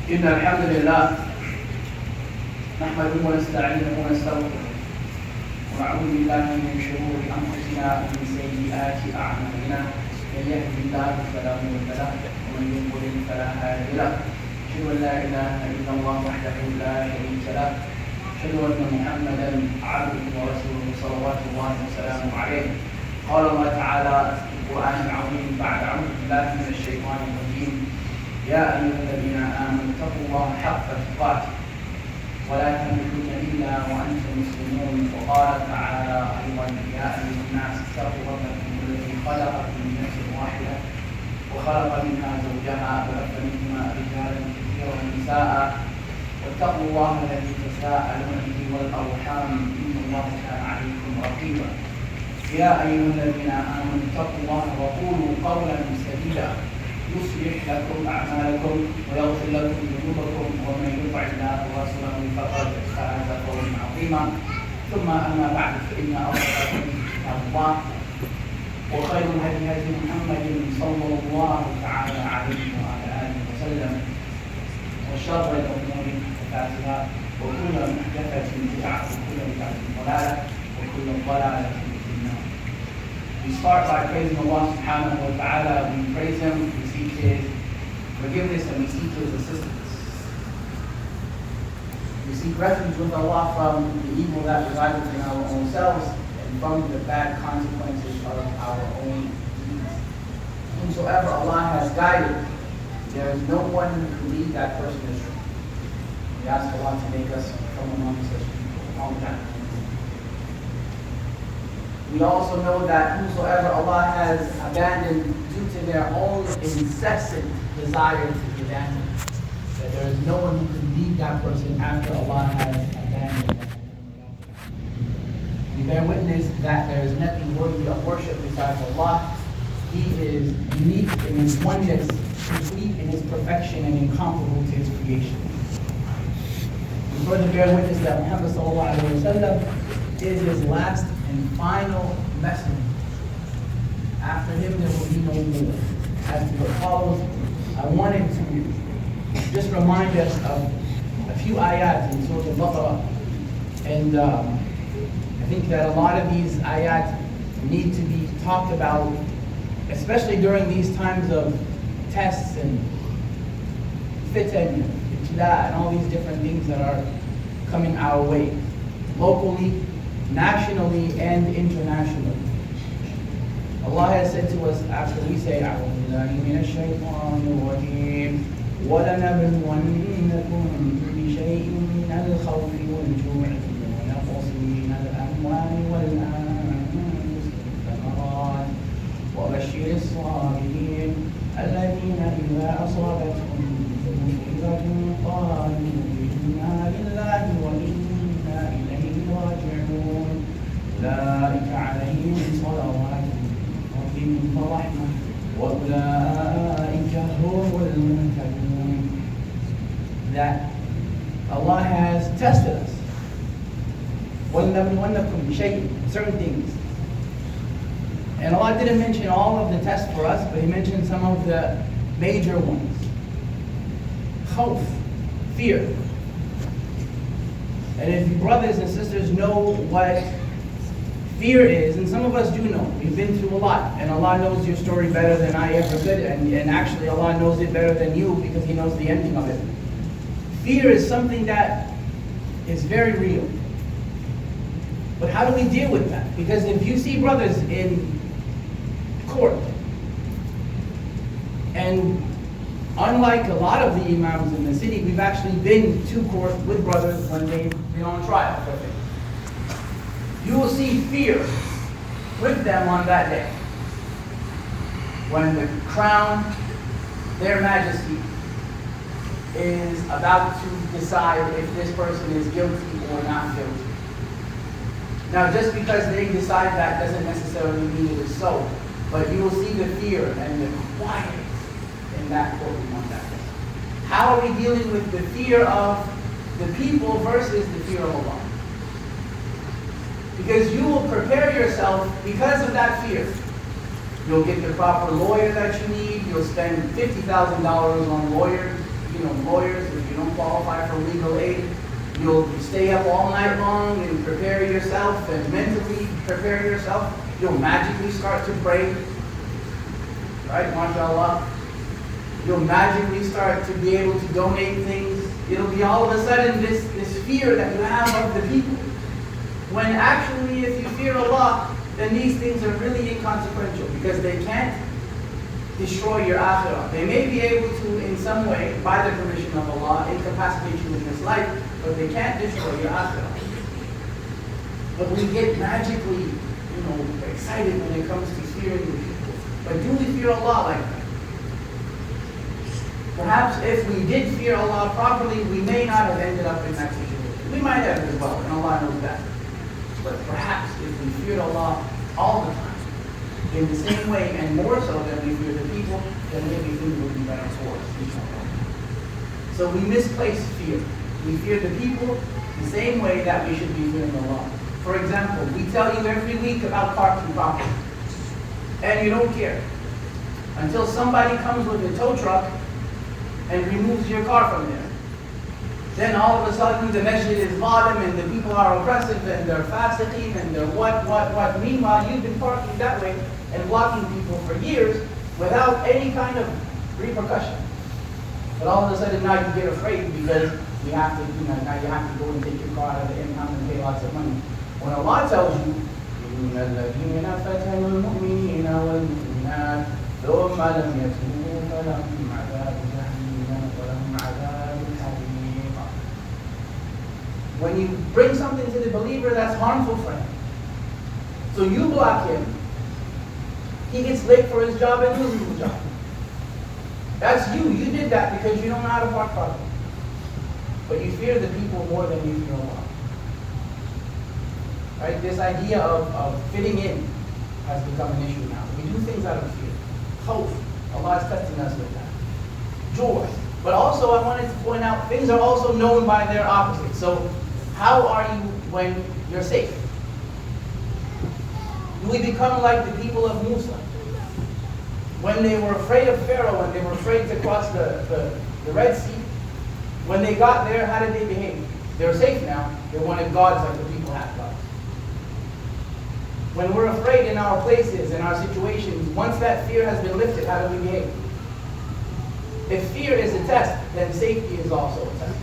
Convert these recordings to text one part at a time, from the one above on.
إن الحمد لله نحمده ونستعينه ونستغفره ونعوذ بالله من شرور أنفسنا ومن سيئات أعمالنا من يهده الله فلا مضل له ومن يضلل فلا هادي له أشهد أن لا إله إلا الله وحده لا شريك له أشهد أن محمدا عبده ورسوله صلوات الله وسلامه عليه. قال الله تعالى في القرآن العظيم بعد أعوذ بالله من الشيطان الرجيم: يا أيها الذين آمنوا اتقوا الله حق تقاته ولا تموتن إلا وأنتم مسلمون. وقال تعالى أيضا: يا أيها الناس اتقوا ربكم الذي خلقكم من نفس واحدة وخلق منها زوجها وبث منهما رجالا كثيرا ونساء واتقوا الله الذي تساءلون به والأرحام إن الله كان عليكم رقيبا. يا أيها الذين آمنوا اتقوا الله وقولوا قولا سديدا يصلح لكم أعمالكم ويغفر لكم ذنوبكم ومن يطع الله ورسوله فقد فاز فوزا عظيما. ثم أما بعد فإن أصدق الحديث كتاب الله وخير الهدي هدي محمد صلى الله تعالى عليه وعلى آله وسلم وشر الأمور محدثاتها وكل محدثة بدعة وكل بدعة ضلالة وكل ضلالة في النار. We start by praising Allah subhanahu wa ta'ala. We praise Him, we seek His forgiveness, and we seek His assistance. We seek refuge with Allah from the evil that resides within our own selves and from the bad consequences of our own deeds. Whomsoever Allah has guided, there is no one who can lead that person astray. We ask Allah to make us from among such people all the time. We also know that whosoever Allah has abandoned due to their own incessant desire to abandon, that there is no one who can lead that person after Allah has abandoned them. We bear witness that there is nothing worthy of worship besides Allah. He is unique in His oneness, complete in His perfection, and incomparable to His creation. We further bear witness that Muhammad sallallahu alaihi wasallam is His last and final messenger. After him, there will be no more. As to what follows, I wanted to just remind us of a few ayat in Surah Al-Baqarah. And I think that a lot of these ayat need to be talked about, especially during these times of tests and fitan, ibtila, and all these different things that are coming our way, locally, nationally, and internationally. Allah has said to us after we say, أعوذ بالله من الشيطان الرجيم وَلَنَبْلُوَنَّكُمْ بِشَيْءٍ مِنَ الْخَوْفِ وَالْجُوعِ وَنَقْصٍ مِنَ الْأَمْوَالِ وَالْأَنفُسِ وَالثَّمَرَاتِ وَبَشِّرِ الصَّابِرِينَ الَّذِينَ إِذَا أَصَابَتْهُم مُّصِيبَةٌ قَالُوا إِنَّا لِلَّهِ وَإِنَّا إِلَيْهِ راجعون. أولئك عليهم صلوات من ورحمة وأولئك هم المهتدون. That Allah has tested us. وَلَنَبْلُوَنَّكُمْ بِشَيْءٍ, certain things. And Allah didn't mention all of the tests for us, but He mentioned some of the major ones. Khawf, fear. And if you brothers and sisters know what fear is, and some of us do know, we've been through a lot, and Allah knows your story better than I ever could, and actually Allah knows it better than you because He knows the ending of it. Fear is something that is very real. But how do we deal with that? Because if you see brothers in court, and unlike a lot of the imams in the city, we've actually been to court with brothers when they've been on trial. You will see fear with them on that day. When the crown, their majesty, is about to decide if this person is guilty or not guilty. Now, just because they decide that doesn't necessarily mean it is so, but you will see the fear and the quiet in that courtroom on that day. How are we dealing with the fear of the people versus the fear of Allah? Because you will prepare yourself because of that fear. You'll get the proper lawyer that you need. You'll spend $50,000 on lawyers if qualify for legal aid. You'll stay up all night long and prepare yourself and mentally prepare yourself. You'll magically start to pray. Right? MashaAllah. You'll magically start to be able to donate things. It'll be all of a sudden this fear that you have of the people. When actually, if you fear Allah, then these things are really inconsequential because they can't destroy your akhirah. They may be able to, in some way, by the permission of Allah, incapacitate you in this life, but they can't destroy your akhirah. But we get magically, excited when it comes to fearing the people. But do we fear Allah like that? Perhaps if we did fear Allah properly, we may not have ended up in that situation. We might have as well, and Allah knows that. But perhaps if we feared Allah all the time, in the same way and more so than we fear the people, then everything would be better for us. So we misplace fear. We fear the people the same way that we should be fearing Allah. For example, we tell you every week about parking properly, and you don't care until somebody comes with a tow truck and removes your car from there. Then all of a sudden the masjid is zalim and the people are oppressive and they're fasiqeen and they're what. Meanwhile, you've been parking that way and blocking people for years without any kind of repercussion. But all of a sudden now you get afraid because you have to, now you have to go and take your car out of the impound and pay lots of money. When Allah tells you, إِنَّ الَّذِينَ فَتَنُوا الْمُؤْمِنِينَ وَالْمُؤْمِنَاتِ ثُمَّ لَمْ يَتُوبُوا فَلَهُمْ عَذَابُ جَهَنَّمَ وَلَهُمْ عَذَابُ الْحَرِيقِ. When you bring something to the believer that's harmful for him, so you block him, he gets late for his job and loses his job. That's you. You did that because you don't know how to park properly. But you fear the people more than you fear Allah. Right? This idea of fitting in has become an issue now. We do things out of fear. Hope. Allah is testing us with that. Joy. But also I wanted to point out, things are also known by their opposite. So how are you when you're safe? Do we become like the people of Musa? When they were afraid of Pharaoh and they were afraid to cross the Red Sea, when they got there, how did they behave? They were safe now. They wanted gods like the people had gods. When we're afraid in our places, in our situations, once that fear has been lifted, how do we behave? If fear is a test, then safety is also a test.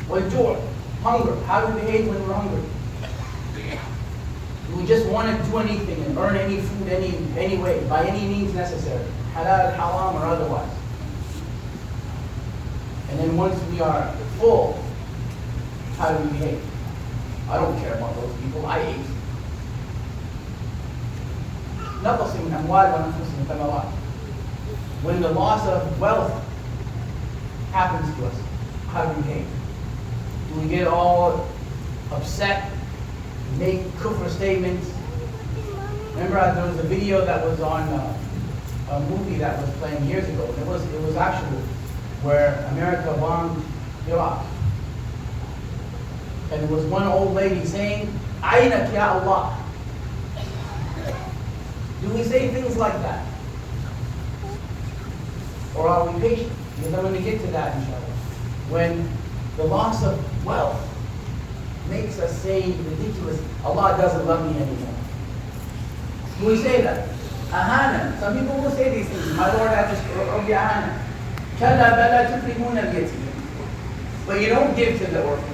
With joy, hunger, how do we behave when we're hungry? Do we just want to do anything and earn any food any way, by any means necessary, halal, haram, or otherwise? And then once we are full, how do we behave? I don't care about those people, I ate. نقص من أموال وأنفسهم ثمرات. When the loss of wealth happens to us, how do we behave? Do we get all upset, make kufr statements? Remember there was a video that was on a movie that was playing years ago. It was actual, where America bombed Iraq. And there was one old lady saying, Aynak ya Allah. Do we say things like that? Or are we patient? Because I'm going to get to that, inshallah. When the loss of wealth makes us say ridiculous, Allah doesn't love me anymore. Do we say that? Ahana. Some people will say these things. My Lord, I just ahana. But you don't give to the orphans.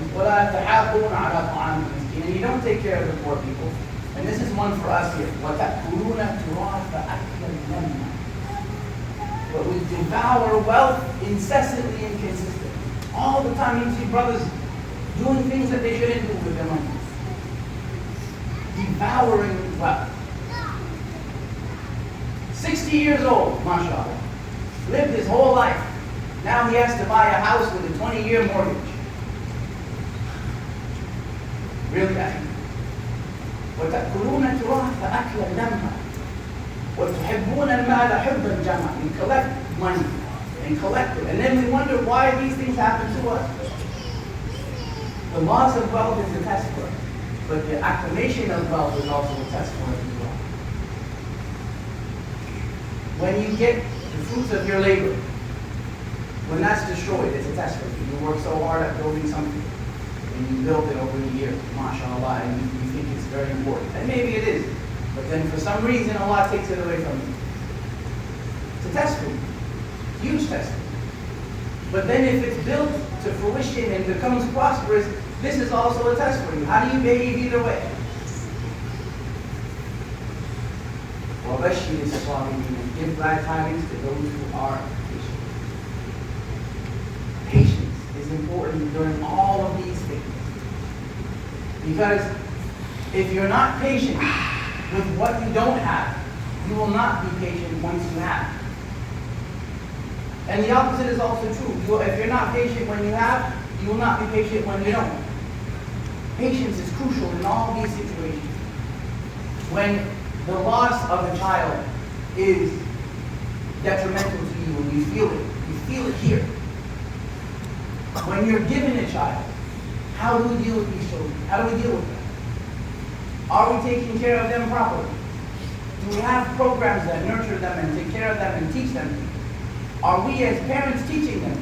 And you don't take care of the poor people. And this is one for us here. But we devour wealth incessantly and consistently. All the time you see brothers doing things that they shouldn't do with their money. Devouring wealth. 60 years old, mashallah. Lived his whole life. Now he has to buy a house with a 20-year mortgage. Really? وَتَأْكُلُونَ التُّرَاثَ أَكْلًا لَمًّا وَتُحِبُّونَ الْمَالَ حُبًّا جَمًّا. We collect money and collect it. And then we wonder why these things happen to us. The loss of wealth is a test for us. But the acclamation of wealth is also a test for us as well. When you get the fruits of your labor, When that's destroyed, it's a test for you. You work so hard at building something, and you build it over a year, mashallah, and you think it's very important. And maybe it is. But then for some reason, Allah takes it away from you. It's a test for you. Huge test. But then if it's built to fruition and becomes prosperous, this is also a test for you. How do you behave either way? وَبَشِّرِ الصَّابِرِينَ. Give glad tidings to those who are patient. Patience is important during all of these things. Because if you're not patient with what you don't have, you will not be patient once you have. And the opposite is also true. If you're not patient when you have, you will not be patient when you don't. Patience is crucial in all these situations. When the loss of a child is detrimental to you and you feel it here. When you're given a child, how do we deal with these children? How do we deal with them? Are we taking care of them properly? Do we have programs that nurture them and take care of them and teach them? Are we as parents teaching them?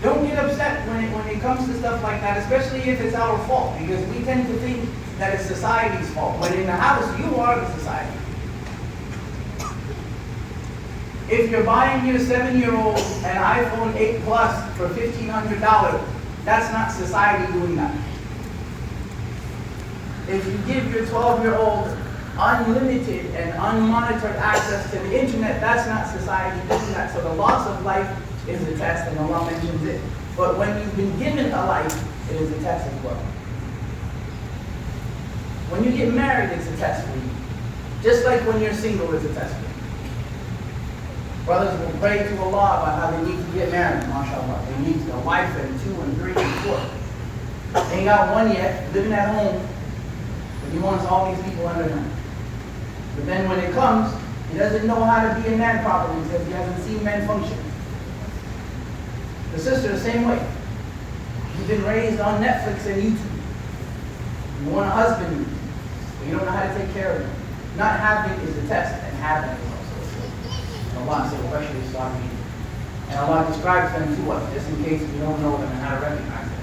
Don't get upset when it comes to stuff like that, especially if it's our fault, because we tend to think that it's society's fault. But in the house, you are the society. If you're buying your 7-year-old an iPhone 8 Plus for $1,500, that's not society doing that. If you give your 12-year-old unlimited and unmonitored access to the internet, that's not society doing that. So the loss of life is a test, and Allah mentions it. But when you've been given a life, it is a test as well. When you get married, it's a test for you. Just like when you're single, it's a test for you. Brothers will pray to Allah about how they need to get married, mashallah. They need a wife and 2 and 3 and 4. They ain't got one yet, living at home, but he wants all these people under him. But then when it comes, he doesn't know how to be a man properly because he hasn't seen men function. The sister, the same way. You've been raised on Netflix and YouTube. You want a husband, but you don't know how to take care of him. Not having is a test, and having is also a test. Allah said, especially Islamic. And Allah describes them to us, just in case we don't know them and how to recognize them.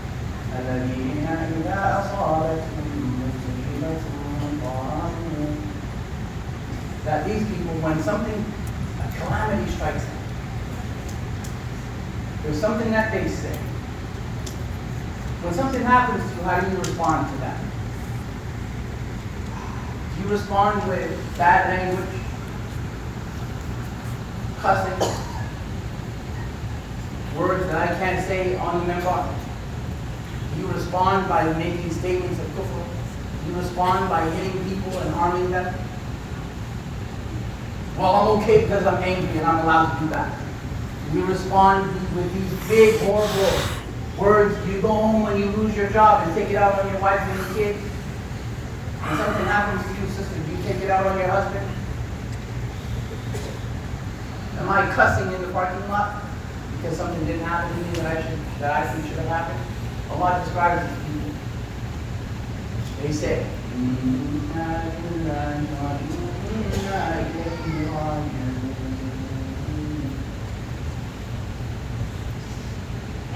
That these people, when a calamity strikes them, there's something that they say. When something happens to you, how do you respond to that? Do you respond with bad language, cussing, words that I can't say on the member? Do you respond by making statements of kufr? Do you respond by hitting people and harming them? Well, I'm okay because I'm angry and I'm allowed to do that. We respond with these big, horrible words. You go home when you lose your job and take it out on your wife and your kids. When something happens to you, sister, do you take it out on your husband? Am I cussing in the parking lot because something didn't happen to me that I think should have happened? Allah describes these people. They say,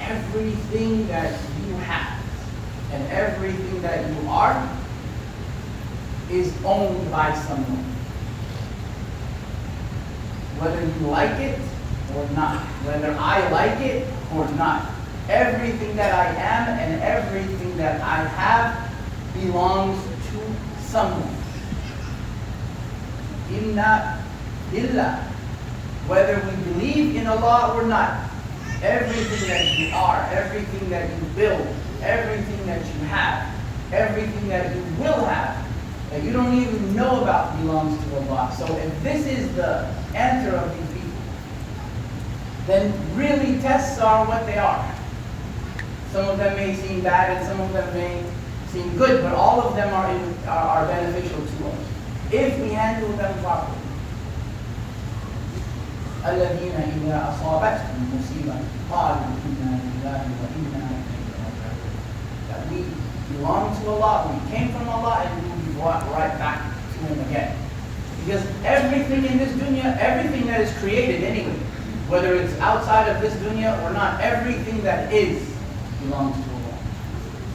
everything that you have and everything that you are is owned by someone. Whether you like it or not, whether I like it or not, everything that I am and everything that I have belongs to someone. Inna billah. Whether we believe in Allah or not, everything that you are, everything that you build, everything that you have, everything that you will have, that you don't even know about belongs to Allah. So if this is the answer of these people, then really tests are what they are. Some of them may seem bad and some of them may seem good, but all of them are beneficial to us if we handle them properly. الذين إذا أصابتهم مصيبة قالوا إنا لله وإنا إليه راجعون. That we belong to Allah, we came from Allah, and we will be brought right back to Him again. Because everything in this dunya, everything that is created anyway, Whether it's outside of this dunya or not, everything that is belongs to Allah.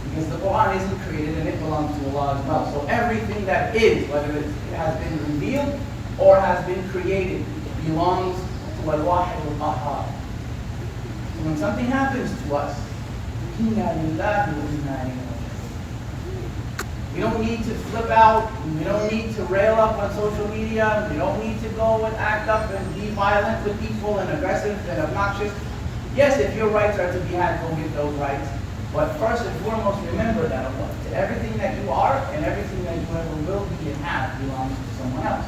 Because the Quran isn't created and it belongs to Allah as well. So everything that is, whether it has been revealed or has been created, belongs to Al-Wahid Al-Qahhar. So when something happens to us, inna lillahi wa inna ilayhi raji'un. We don't need to flip out, we don't need to rail up on social media, we don't need to go and act up and be violent with people and aggressive and obnoxious. Yes, if your rights are to be had, go get those rights. But first and foremost, remember that Allah, everything that you are and everything that you ever will be and have belongs to someone else.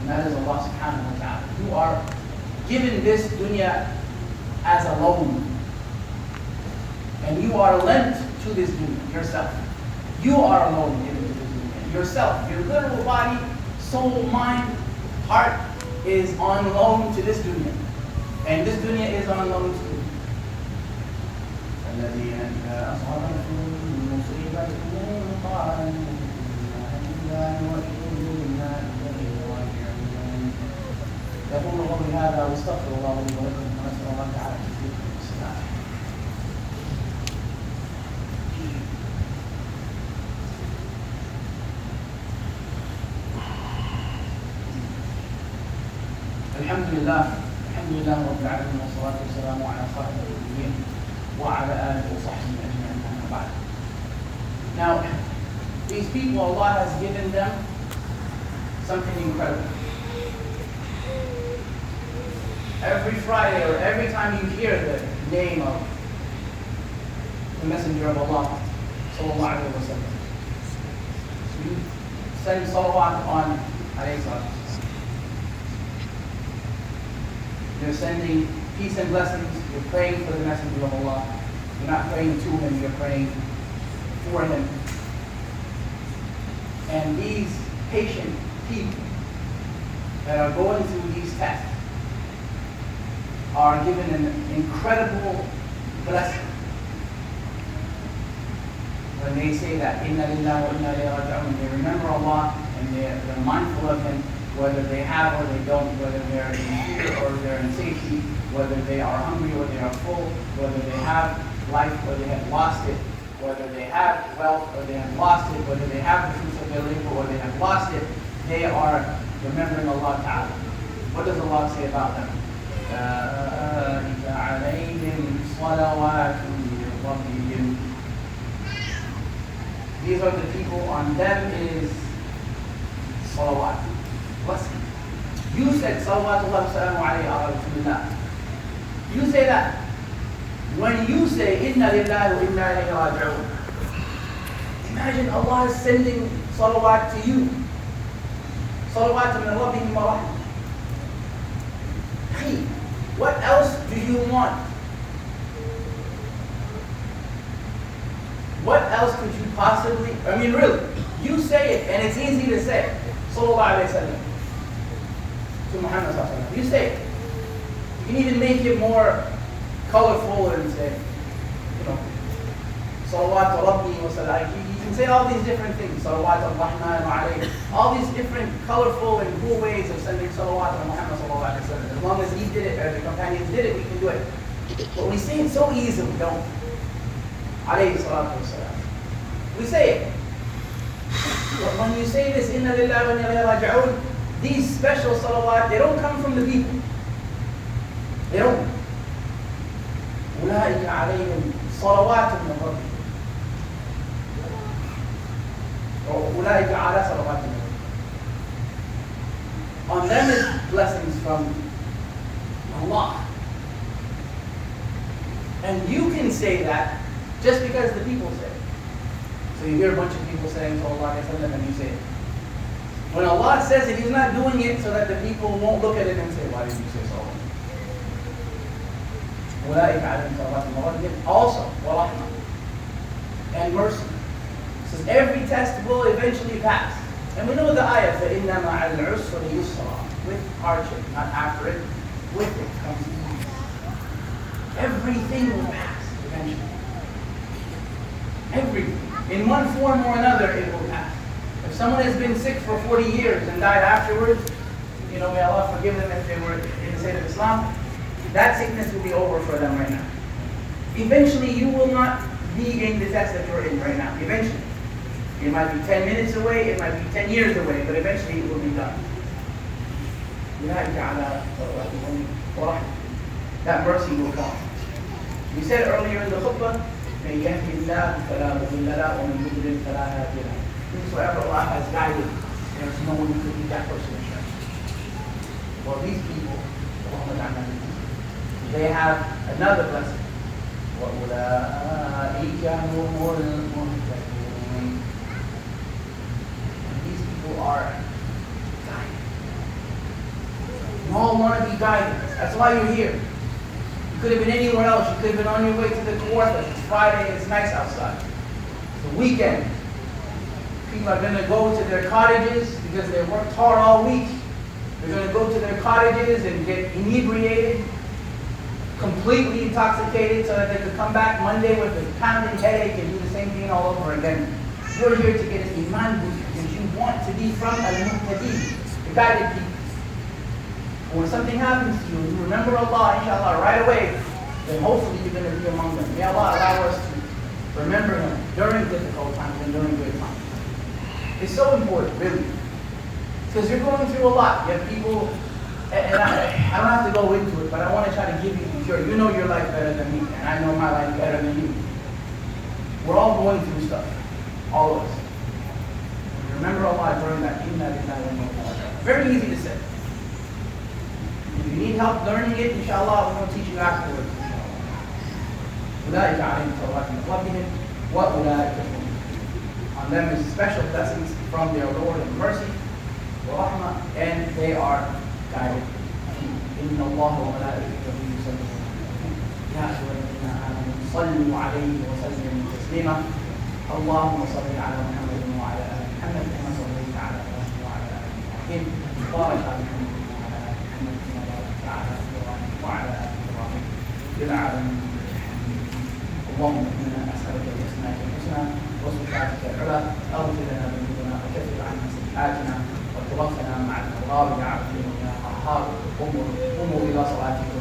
And that is Allah subhanahu wa ta'ala. You are given this dunya as a loan. And you are lent to this dunya yourself. You are alone given to this dunya. Yourself, your literal body, soul, mind, heart is on loan to this dunya. And this dunya is on loan to you. الذين إذا أصابتهم مصيبة قالوا إنا لله وإنا إليه راجعون. يقول قولي هذا واستغفر الله لي ولكم ونسأل الله تعالى التوفيق والسلام. الحمد لله رب العالمين والصلاة والسلام على خاتم النبيين وعلى آله وصحبه أجمعين أما بعد. Now, these people, Allah has given them something incredible. Every Friday or every time you hear the name of the Messenger of Allah, sallallahu alaihi wasallam, you send salawat on alayhi salatu. You're sending peace and blessings. You're praying for the Messenger of Allah. You're not praying to him, you're praying for him. And these patient people that are going through these tests are given an incredible blessing when they say that Inna lillahi wa inna ilayhi raji'un. They remember Allah and they're mindful of him, whether they have or they don't, whether they're in fear or they're in safety, whether they are hungry or they are full, whether they have life or they have lost it, whether they have wealth or they have lost it, whether they have the fruits of their labor or they have lost it, they are remembering Allah Ta'ala. What does Allah say about them? These are the people, on them is salawat. Blessing. You said salawatullah salamu alayhi ala rasulillah. You say that. When you say inna lillahi wa inna ilayhi raji'un, imagine Allah is sending salawat to you. Salawat min rabbihim wa rahmah. What else do you want? What else could you possibly, really, you say it and it's easy to say. Sallallahu alayhi wa sallam. To Muhammad sallallahu alayhi wa sallam. You say it. You can even make it more colorful and say, Salawat Rabbi wa sallam. You can say all these different things. Salawat al-Rahman wa alayhi. All these different colorful and cool ways of sending salawat on Muhammad sallallahu alayhi wa sallam. As long as he did it, or the companions did it, we can do it. But we say it so easily, don't we? Alayhi salatu wa salam. We say it. But when you say this, Inna lillahi wa inna ilayhi raji'un, these special salawat, they don't come from the people. They don't. أولئك عليهم صلوات من ربهم. أولئك على صلوات من ربهم. On them is blessings from Allah. And you can say that just because the people say it. So you hear a bunch of people saying Sallallahu Alaihi Wasallam and you say it. When Allah says it, He's not doing it so that the people won't look at it and say, why did you say Sallallahu? Also, وَرَحْمَةً, and mercy. It says every test will eventually pass. And we know the ayah, فَإِنَّ مَعَ الْعُسْرِ يُسْرًا, with hardship, not after it, with it comes peace. Everything will pass eventually. Everything. In one form or another, it will pass. If someone has been sick for 40 years and died afterwards, may Allah forgive them if they were in the state of Islam, that sickness will be over for them right now. Eventually, you will not be in the test that you're in right now. Eventually. It might be 10 minutes away, it might be 10 years away, but eventually it will be done. That mercy will come. We said earlier in the khutbah, whosoever Allah has guided, there's no one who could lead that person astray. Well, these people, they have another blessing. These people are guided. You all want to be guided. That's why you're here. You could have been anywhere else. You could have been on your way to the Kawartha. It's Friday, it's nice outside. It's the weekend. People are going to go to their cottages because they worked hard all week. They're going to go to their cottages and get inebriated, completely intoxicated, so that they could come back Monday with a pounding headache and do the same thing all over again. You're here to get an iman boost because you want to be from al-muhtadi, the guided people. When something happens to you, you remember Allah, inshallah, right away, then hopefully you're going to be among them. May Allah allow us to remember Him during difficult times and during good times. It's so important, really. Because you're going through a lot. You have people, and I don't have to go into it, but I want to try to give you the cure. You know your life better than me, and I know my life better than you. We're all going through stuff. All of us. Remember Allah during that. Very easy to say. If you need help learning it, inshallah, we're going to teach you afterwards. On them is special blessings from their Lord and mercy, and they are guided. إن الله وملائكته يصلون يا أيها الذين آمنوا صلوا عليه وسلموا تسليما اللهم صل على محمد وعلى آل محمد كما صليت على إبراهيم وعلى آل إبراهيم بارك على محمد وعلى آل محمد كما باركت على إبراهيم وعلى آل إبراهيم في العالمين اللهم إنا نسألك بأسمائك الحسنى وصفاتك العلى اغفر لنا ذنوبنا وكفر عنا سيئاتنا وتوفنا مع الابرار يا عبد يا قهار قوموا الى صلاتكم